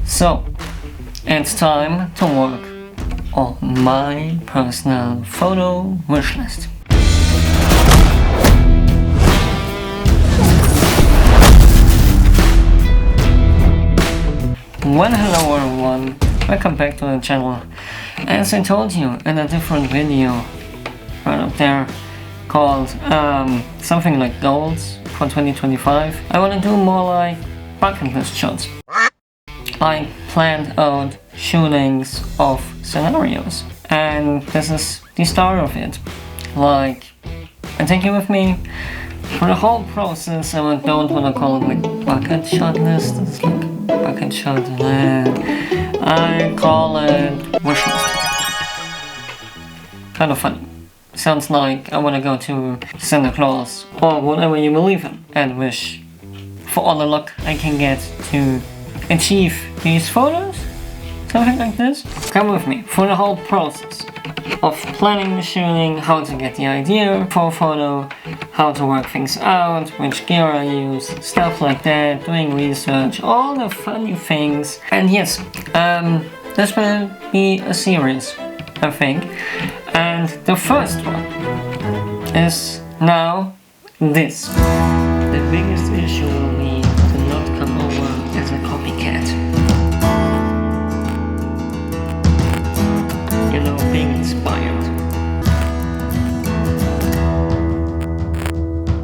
So, it's time to work on my personal photo wish list. Well, hello everyone, welcome back to the channel. As I told you in a different video right up there called something like goals for 2025, I want to do more like bucket list shots. I planned out shootings of scenarios, and this is the start of it. Like, I take you with me for the whole process. I don't want to call it like bucket shot list. It's like bucket shot. I call it wish list. Kind of funny. Sounds like I want to go to Santa Claus or whatever you believe in and wish for all the luck I can get to achieve these photos, something like this. Come with me for the whole process of planning the shooting, how to get the idea for a photo, how to work things out, which gear I use, stuff like that, doing research, all the funny things. And yes, this will be a series, I think. And the first one is now this. The biggest issue will be to not come over as a copycat. You know, being inspired.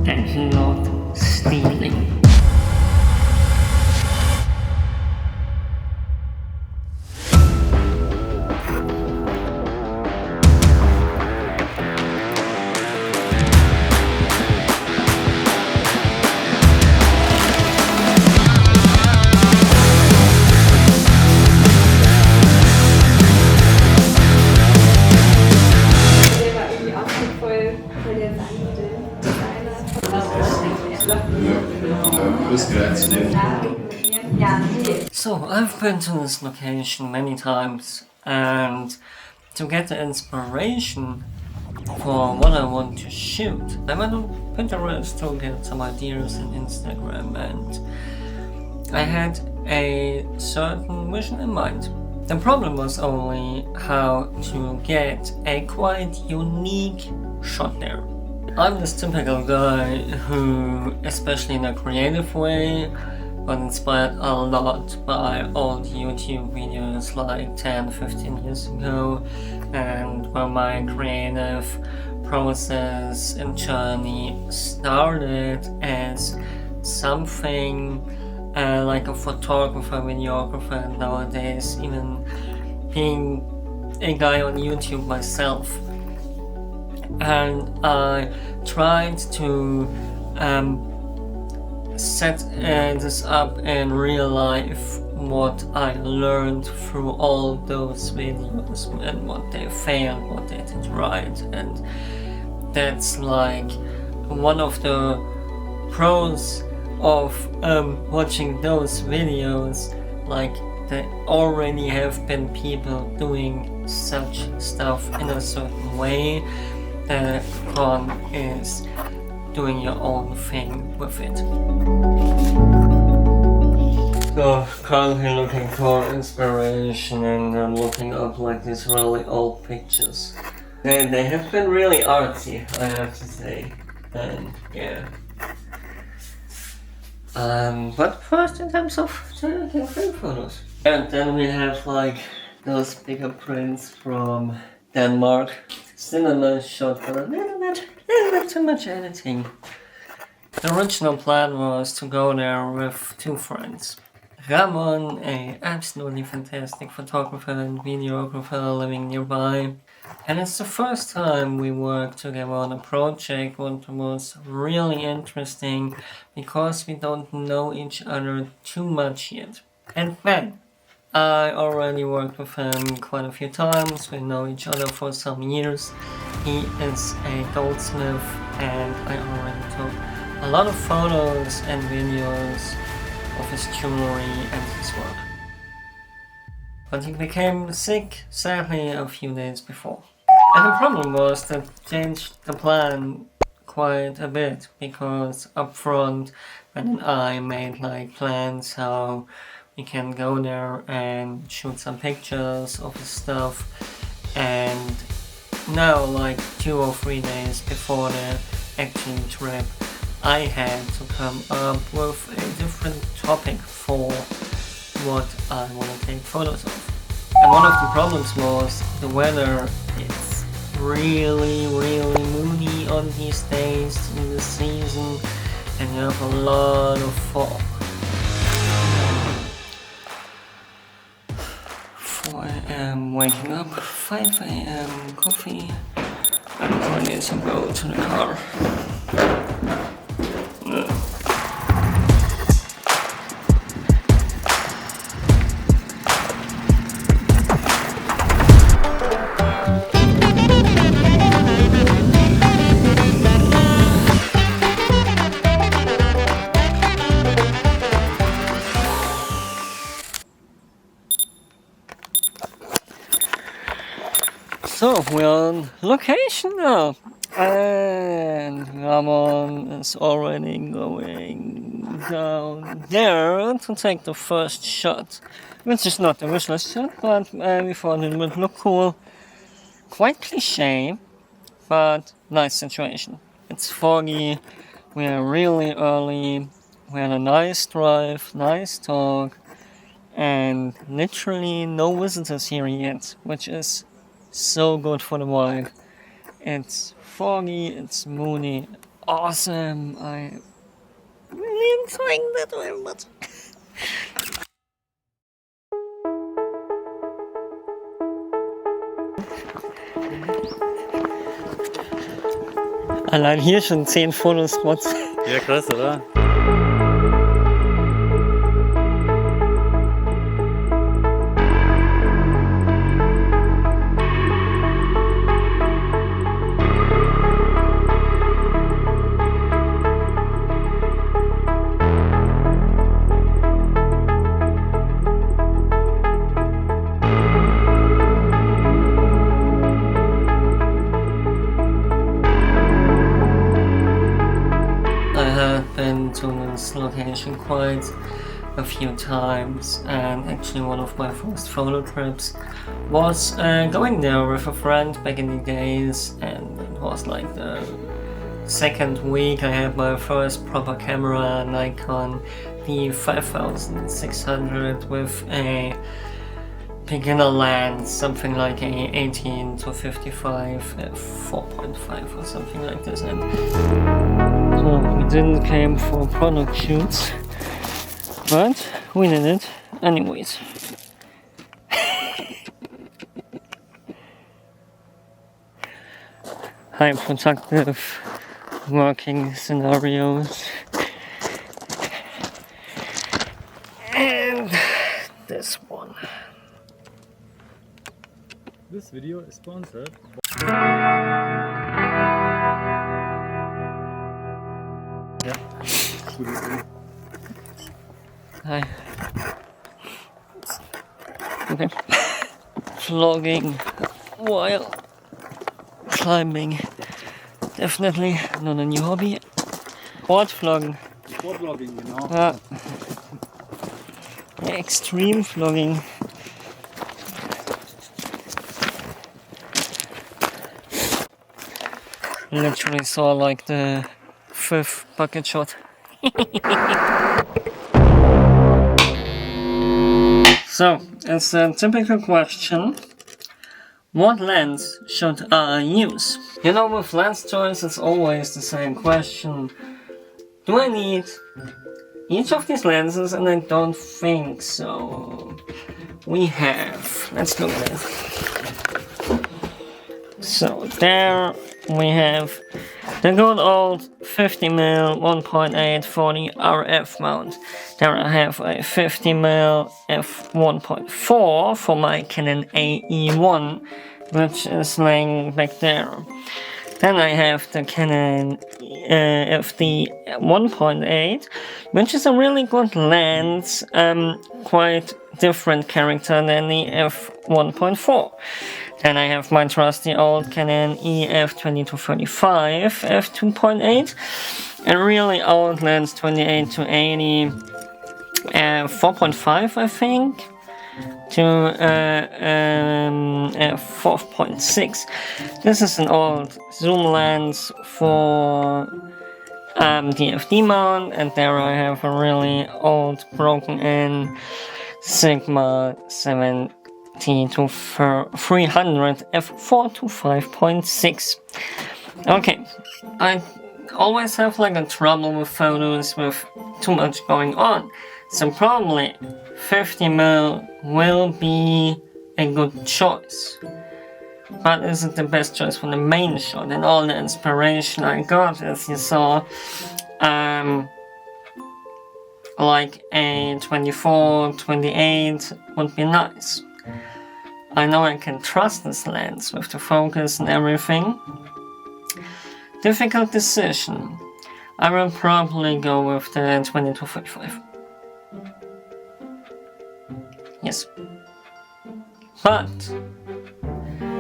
And not stealing. So I've been to this location many times, and to get the inspiration for what I want to shoot, I went on Pinterest to get some ideas on Instagram, and I had a certain vision in mind. The problem was only how to get a quite unique shot there. I'm this typical guy who, especially in a creative way, got inspired a lot by old YouTube videos like 10-15 years ago, and where my creative process and journey started as something like a photographer, videographer, and nowadays even being a guy on YouTube myself. And I tried to set this up in real life, what I learned through all those videos and what they failed, what they did right. And that's like one of the pros of watching those videos. Like, there already have been people doing such stuff in a certain way. The con is doing your own thing with it. So currently looking for inspiration, and I'm looking up like these really old pictures. They have been really artsy, I have to say. And yeah. But first in terms of taking frame photos. And then we have like those bigger prints from Denmark. Still a nice shot, but a little bit too much editing. The original plan was to go there with two friends. Ramon, an absolutely fantastic photographer and videographer living nearby. And it's the first time we worked together on a project, what was really interesting because we don't know each other too much yet. And then, I already worked with him quite a few times, we know each other for some years. He is a goldsmith, and I already took a lot of photos and videos of his jewelry and his work. But he became sick, sadly, a few days before. And the problem was that changed the plan quite a bit, because up front, when I made like plans how you can go there and shoot some pictures of the stuff. And now, like 2 or 3 days before the actual trip, I had to come up with a different topic for what I want to take photos of. And one of the problems was the weather. It's really moody on these days in the season, and you have a lot of fog. 4 AM waking up, 5 AM coffee, and I need to go to the car. So we're on location now, and Ramon is already going down there to take the first shot, which is not the Wishlist shot, but we thought it would look cool. Quite cliche, but nice situation. It's foggy, we are really early, we had a nice drive, nice talk, and literally no visitors here yet, which is so good for the vibe. It's foggy, it's moody, awesome. I'm really enjoying that very much. Allein hier schon 10 Fotospots. Ja, krass, oder? To this location quite a few times, and actually one of my first photo trips was going there with a friend back in the days, and it was like the second week I had my first proper camera, Nikon D5600 with a beginner lens, something like a 18 to 55 f4.5 or something like this. And so we didn't came for product shoots, but we did it anyways. High productive working scenarios. And this one. This video is sponsored. Hi. Okay. Vlogging while climbing. Definitely not a new hobby. Sportvloggen. Sportvlogging, genau. Ja. Extreme vlogging. Literally saw like the 5th bucket shot. So, it's a typical question. What lens should I use? You know, with lens choice it's always the same question. Do I need each of these lenses? And I don't think so. We have, let's look at it. So there we have the good old 50mm 1.8 40 RF mount. There I have a 50mm f1.4 for my Canon AE1, which is laying back there. Then I have the Canon FD 1.8, which is a really good lens, quite different character than the f1.4. Then I have my trusty old Canon EF2235 f2.8, a really old lens 28 to 80, 4.5, I think, to 4.6. This is an old zoom lens for DFD mount, and there I have a really old broken in Sigma 70 to 300 f4 to 5.6. Okay, I always have like a trouble with photos with too much going on, so probably 50mm will be a good choice. But is it the best choice for the main shot? And all the inspiration I got, as you saw, like a 24, 28 would be nice. I know I can trust this lens with the focus and everything. Difficult decision. I will probably go with the 22-45. Yes. But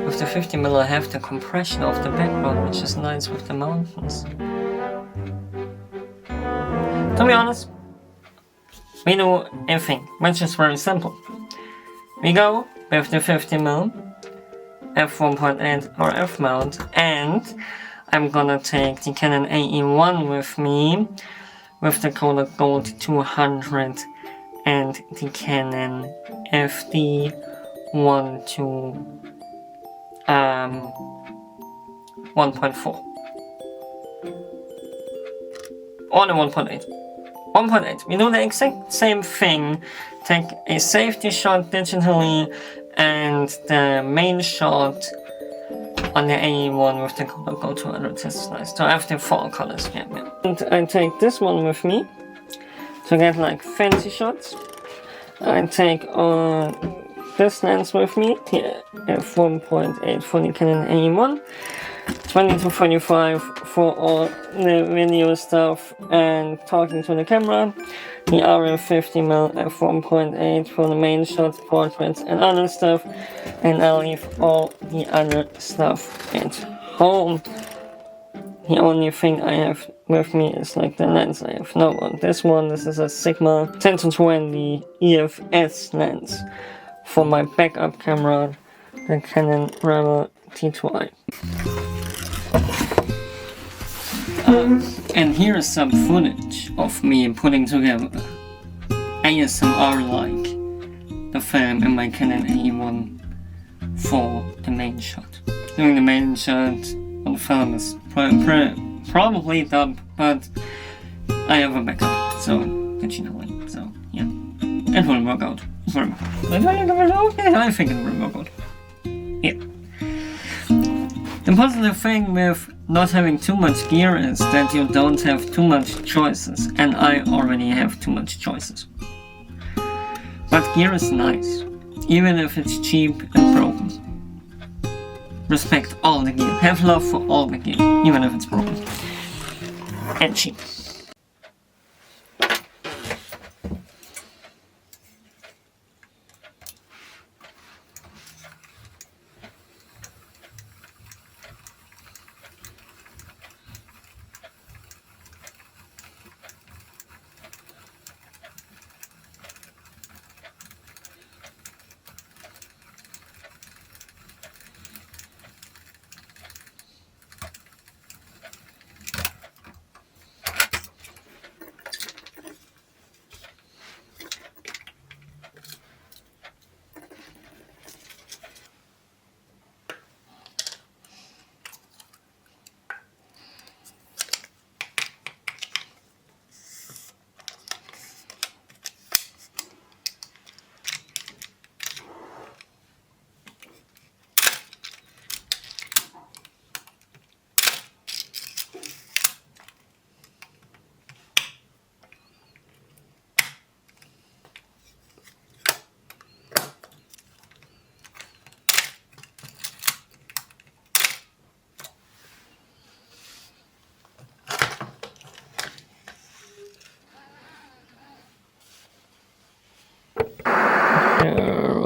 with the 50mm I have the compression of the background, which is nice with the mountains. To be honest, we do a thing, which is very simple. We go with the 50mm f1.8 or f mount, and I'm gonna take the Canon AE1 with me with the Kodak Gold 200 and the Canon FD1 to 1.4 or the 1.8. 1.8. We do the exact same thing. Take a safety shot digitally and the main shot on the AE1 with the Kodak Gold 200. This is nice. So I have the fall colors. Yeah. And I take this one with me to get like fancy shots. I take this lens with me, the f1.8 for the Canon AE1. 20-45 for all the video stuff and talking to the camera, the RF50mm f1.8 for the main shots, portraits and other stuff, and I'll leave all the other stuff at home. The only thing I have with me is like the lens. I have no one. This is a Sigma 10-20 EFS lens for my backup camera, the Canon Rebel T2i. And here is some footage of me putting together ASMR like the film in my Canon AE1 for the main shot. Doing the main shot on the film is probably dumb, but I have a backup, so that you know it. So yeah, it will work out. It will work out. I think it will work out. Yeah. The positive thing with not having too much gear is that you don't have too much choices, and I already have too much choices. But gear is nice, even if it's cheap and broken. Respect all the gear, have love for all the gear, even if it's broken and cheap.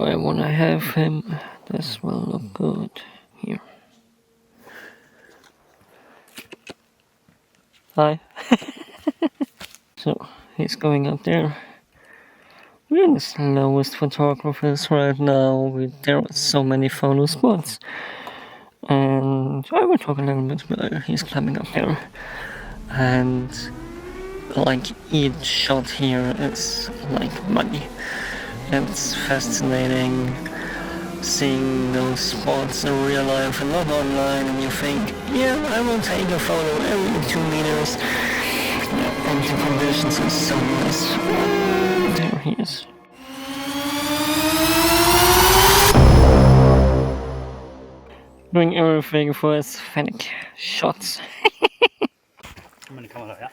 I want to have him. This will look good here. Hi. So he's going up there we're the slowest photographers right now. There are so many photo spots. And I will talk a little bit about he's climbing up there. And like each shot here is like money. It's fascinating seeing those spots in real life and not online, and you think, yeah, I will take a photo every 2 meters. And the conditions are so nice. There he is. Doing everything for aesthetic shots. Meine Kamera, ja.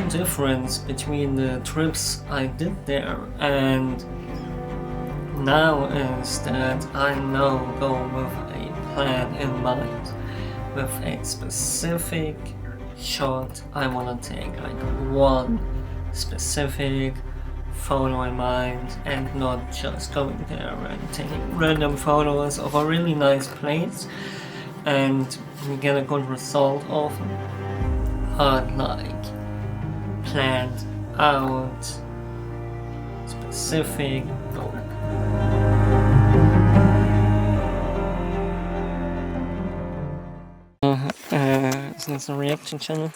Difference between the trips I did there and now is that I now go with a plan in mind, with a specific shot I want to take, like one specific photo in mind, and not just going there and taking random photos of a really nice place and we get a good result often, but like planned out specific goal. Is this a reaction channel?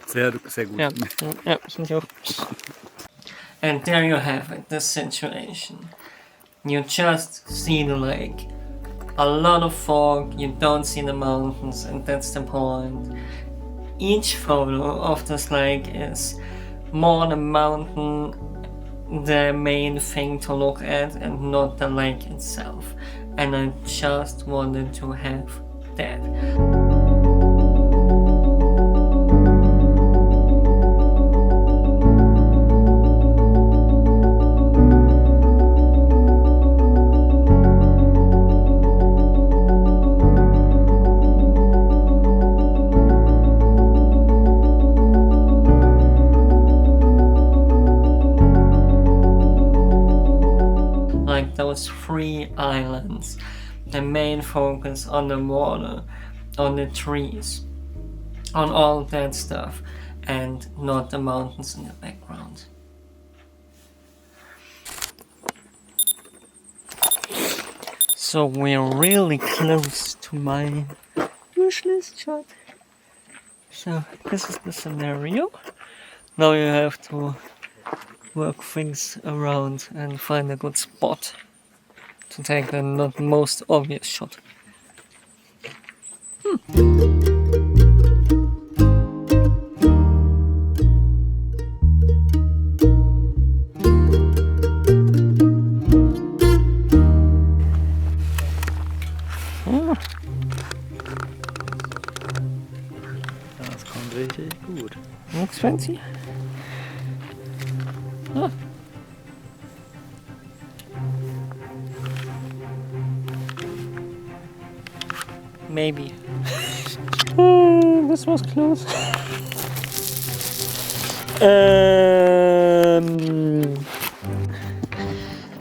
Sehr gut. Yeah, finde ich auch. And there you have it, the situation. You just see the lake. A lot of fog, you don't see the mountains, and that's the point. Each photo of this lake is more the mountain, the main thing to look at, and not the lake itself. And I just wanted to have that. Those 3 islands, the main focus on the water, on the trees, on all that stuff, and not the mountains in the background. So we're really close to my wishlist shot. So this is the scenario. Now you have to work things around and find a good spot to take the not most obvious shot. Das kommt richtig gut. Looks fancy. Ah. Maybe. This was close.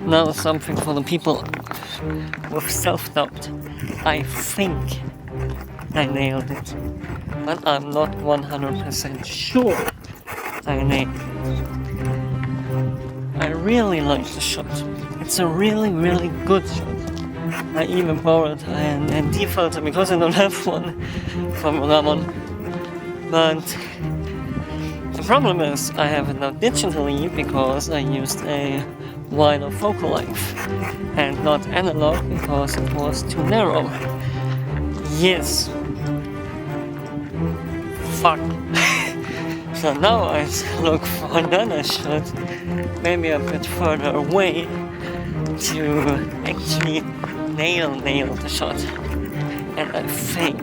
Now something for the people with self-doubt. I think I nailed it, but I'm not 100% sure I nailed it. I really like the shot. It's a really, really good shot. I even borrowed an ND filter because I don't have one from Ramon. But the problem is I have it now digitally because I used a wider focal length and not analog because it was too narrow. Yes. Fuck. So now I look for another shot, maybe a bit further away, to actually nail the shot. And I think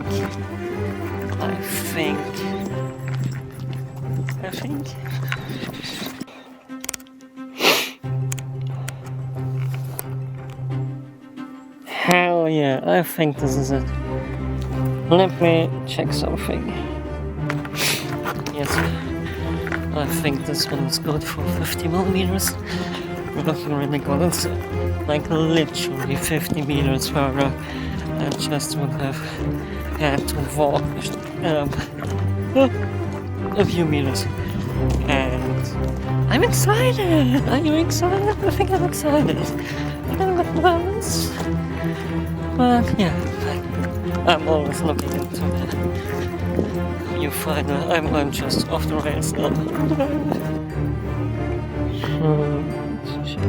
hell yeah, I think this is it. Let me check something. Yes, I think this one is good for 50 millimeters. Looking really good. It's like literally 50 meters further. I just would have had to walk a few meters. And I'm excited! Are you excited? I think I'm excited. I'm a bit nervous. But yeah, I'm always looking into you find I'm just off the rails now. Let's check.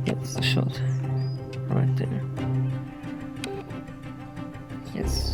That's the shot right there. Yes.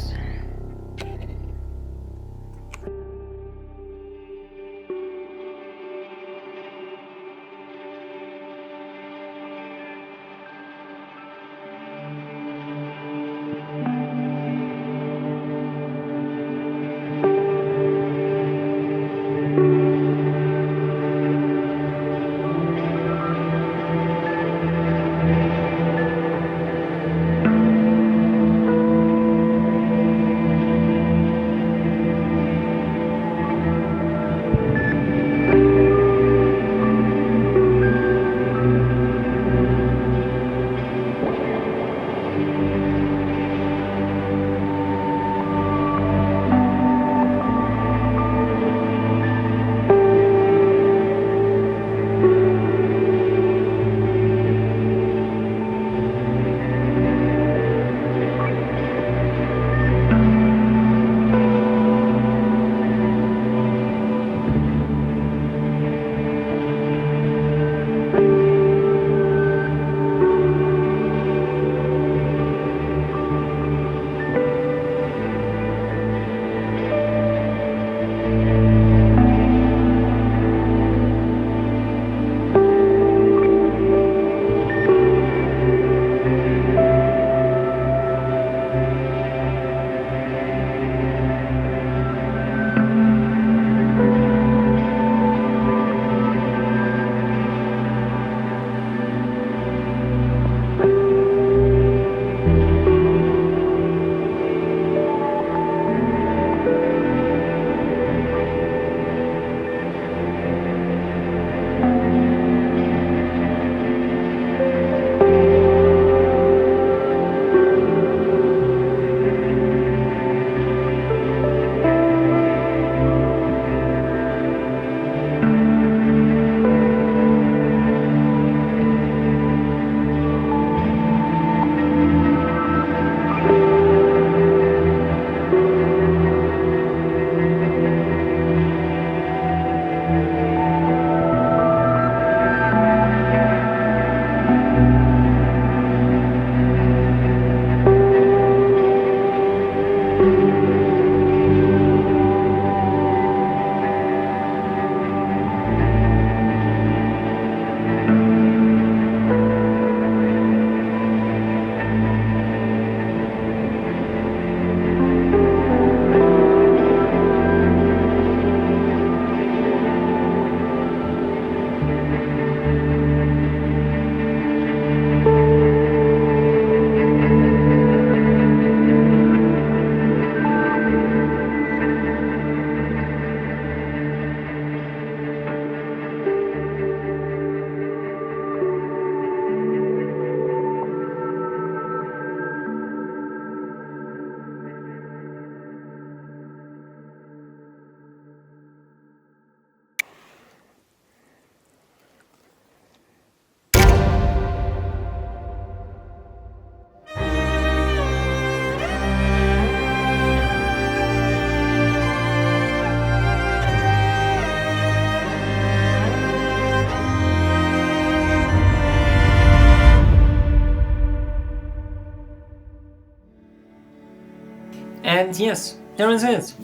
And yes, there is it.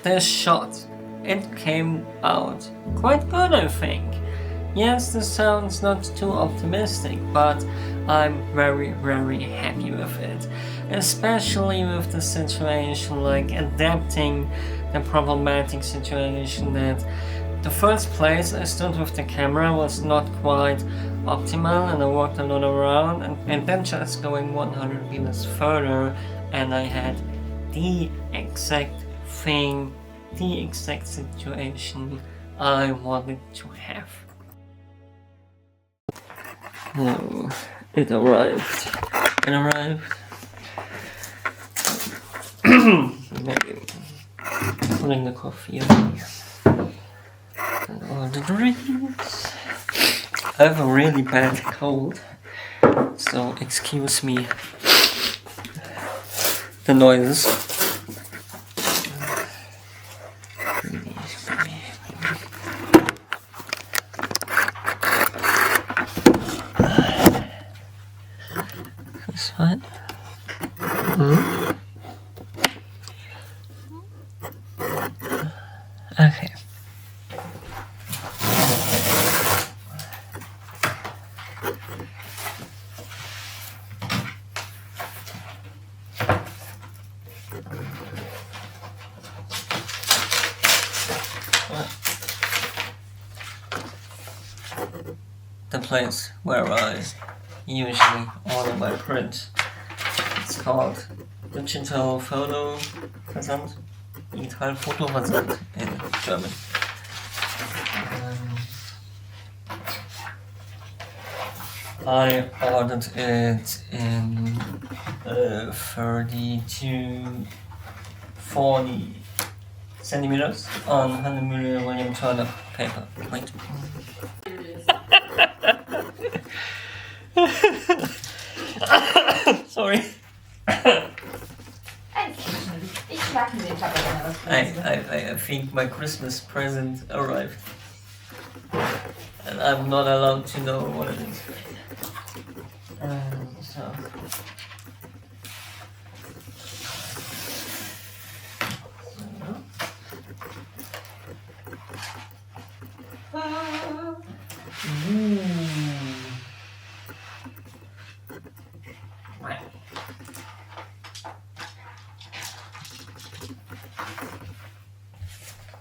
The shot. It came out quite good, I think. Yes, this sounds not too optimistic, but I'm very, very happy with it. Especially with the situation, like adapting the problematic situation that the first place I stood with the camera was not quite optimal, and I walked a lot around, and then just going 100 meters further, and I had the exact thing, the exact situation I wanted to have. Oh, it arrived. It arrived. Maybe putting the coffee away. And all the drinks. I have a really bad cold, so excuse me the noises. This one. Okay. The place where I usually order my print. It's called Digital Photo Versand. Digital Foto Versand in German. I ordered it in 30 to 40 centimeters on 100mm William Turner paper. Wait. Sorry. I think my Christmas present arrived. And I'm not allowed to know what it is. So.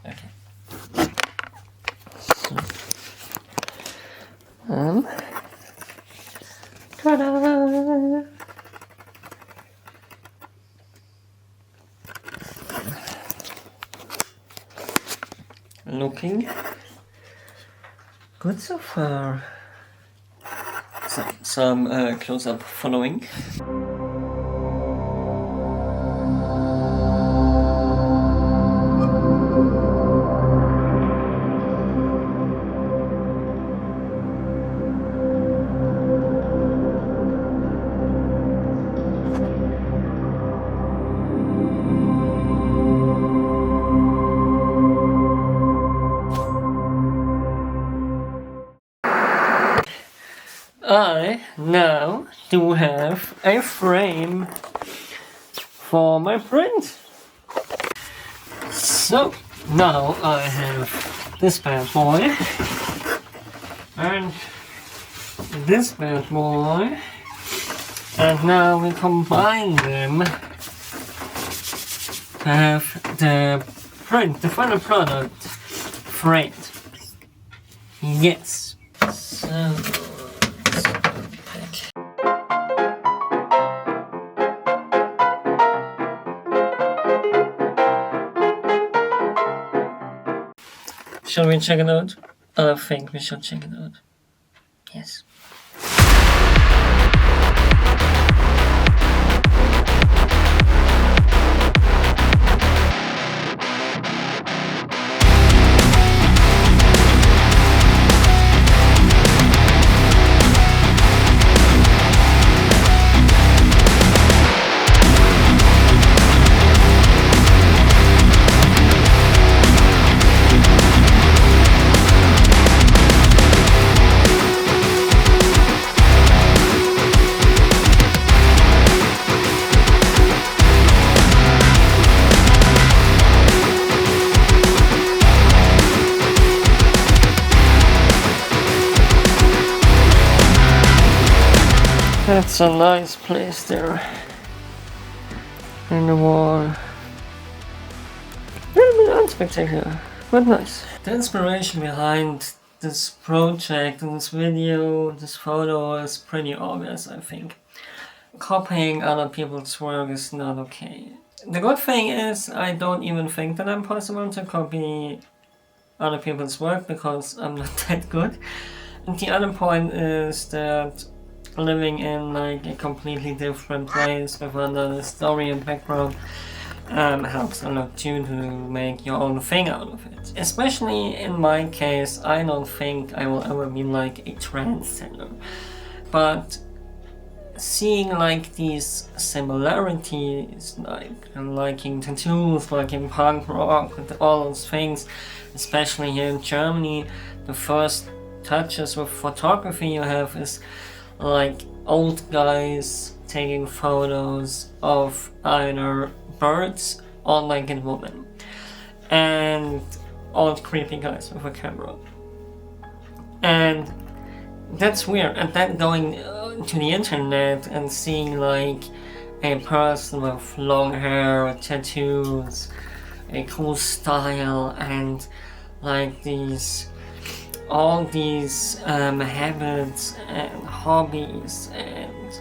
Okay. Ta-da! Looking good so far. Some close-up following. I now do have a frame for my print. So now I have this bad boy and this bad boy, and now we combine them to have the print, the final product framed. Yes. So shall we check it out? I think we should check it out. Yes. That's a nice place there. In the wall. A little bit unspectacular, but nice. The inspiration behind this project, this video, this photo is pretty obvious, I think. Copying other people's work is not okay. The good thing is, I don't even think that I'm possible to copy other people's work because I'm not that good. And the other point is that living in like a completely different place with another story and background helps a lot too to make your own thing out of it. Especially in my case, I don't think I will ever be like a trendsetter. But seeing like these similarities, like liking tattoos, liking punk rock, all those things, especially here in Germany, the first touches with photography you have is like old guys taking photos of either birds or naked women, and old creepy guys with a camera. And that's weird. And then going to the internet and seeing like a person with long hair, tattoos, a cool style, and like all these habits and hobbies and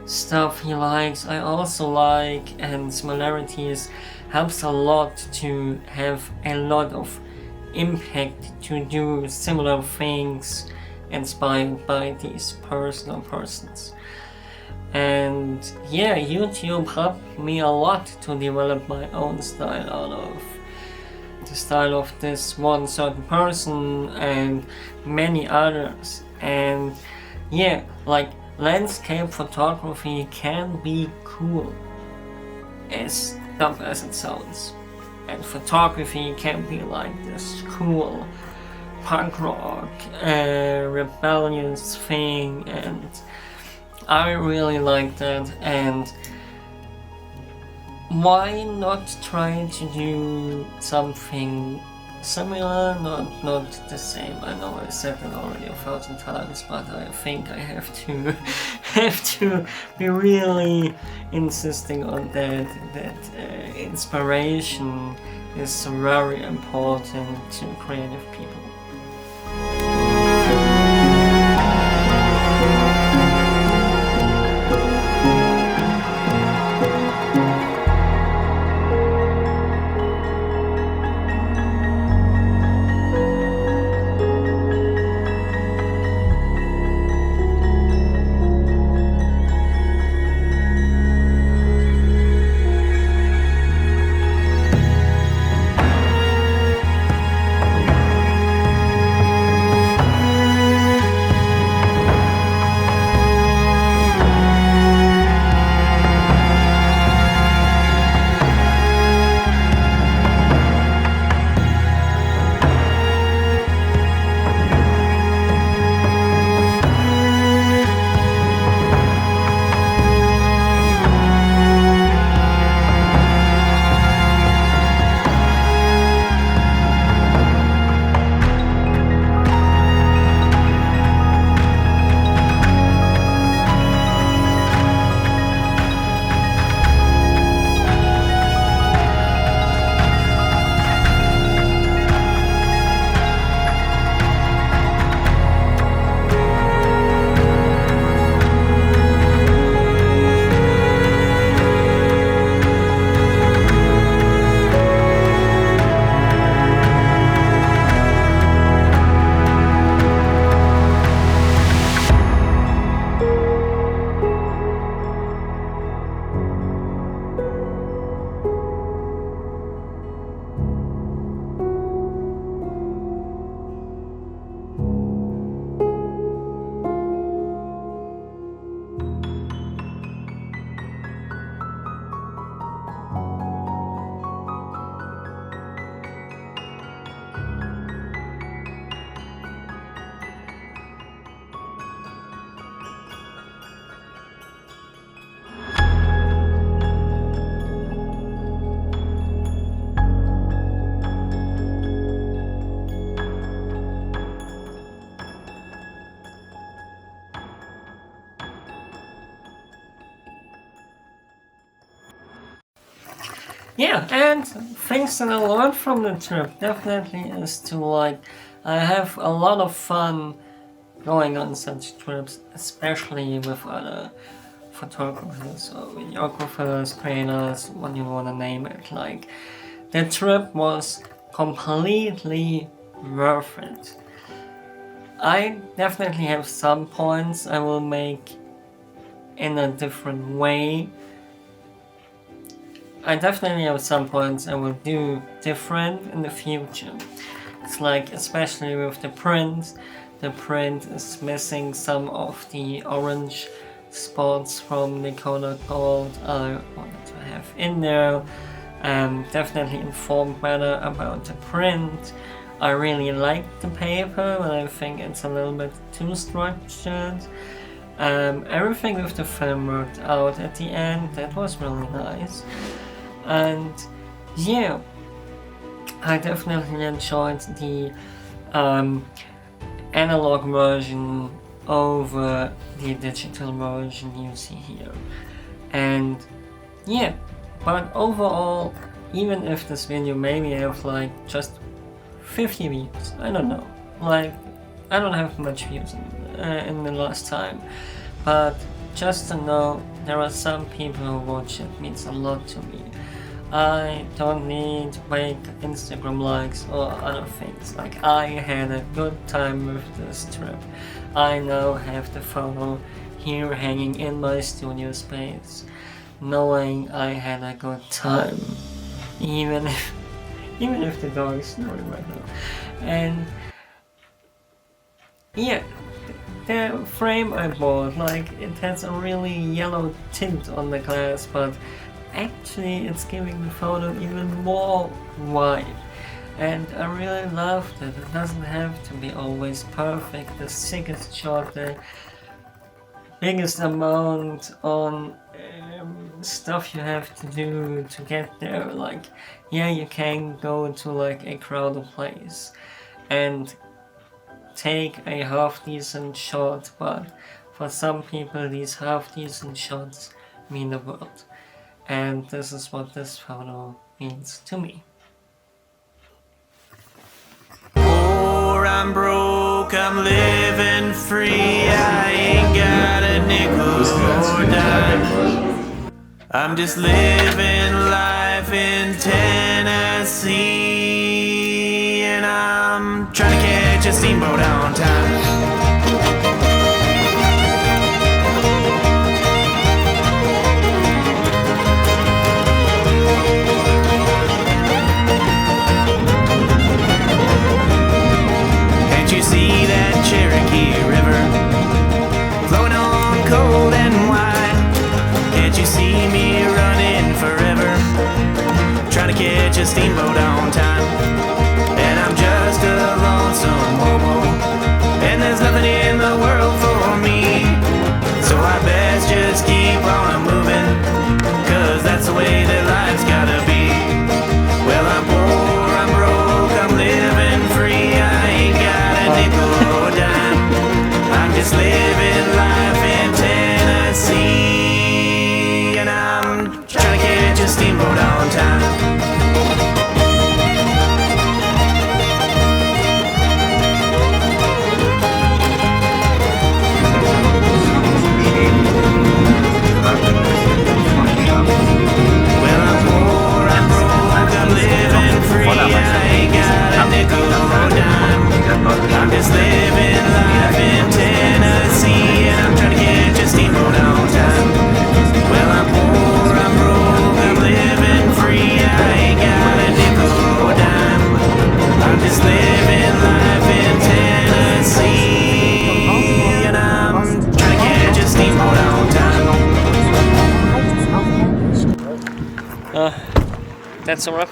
stuff he likes, I also like, and similarities helps a lot to have a lot of impact to do similar things inspired by these personal persons. And yeah, YouTube helped me a lot to develop my own style out of the style of this one certain person and many others. And yeah, like landscape photography can be cool, as dumb as it sounds, and photography can be like this cool punk rock rebellious thing, and I really like that. And why not try to do something similar, not the same? I know I said it already 1,000 times, but I think I have to be really insisting on that inspiration is very important to creative people. yeah, and things that I learned from the trip definitely is to like, I have a lot of fun going on such trips, especially with other photographers or videographers, creators, what you want to name it. Like, the trip was completely worth it. I definitely have some points I will make in a different way. I definitely have some points I will do different in the future. It's like, especially with the print is missing some of the orange spots from the color gold I wanted to have in there. Definitely informed better about the print. I really like the paper, but I think it's a little bit too structured. Everything with the film worked out at the end, that was really nice. And yeah, I definitely enjoyed the analog version over the digital version you see here. And yeah, but overall, even if this video maybe have like just 50 views, I don't know, like I don't have much views in the last time, but just to know there are some people who watch it means a lot to me. I don't need fake Instagram likes or other things. Like, I had a good time with this trip. I now have the photo here hanging in my studio space, knowing I had a good time, even if the dog is snoring right now. And yeah, the frame I bought, like, it has a really yellow tint on the glass, but actually it's giving the photo even more vibe. And I really loved it. It doesn't have to be always perfect, the sickest shot, the biggest amount on stuff you have to do to get there. Like, yeah, you can go to like a crowded place and take a half decent shot, but for some people these half decent shots mean the world. And this is what this photo means to me. Poor, I'm broke, I'm living free, I ain't got a nickel or dime. I'm just living life in Tennessee, and I'm trying to catch a steamboat on time. Catch a steamboat on time, and I'm just a lonesome hobo, and there's nothing in the world for me, so I best just keep on moving, cause that's the way that life's gotta be. Well, I'm poor, I'm broke, I'm living free, I ain't got a nickel or dime, I'm just living life in Tennessee, and I'm trying to catch a steamboat on time. I'm just living life in Tennessee, and I'm trying to catch a steamboat on time. Well, I'm poor, I'm broke, I'm living free, I ain't got a nickel or dime. I'm just living life in Tennessee, and I'm trying to catch a steamboat on time. That's a wrap.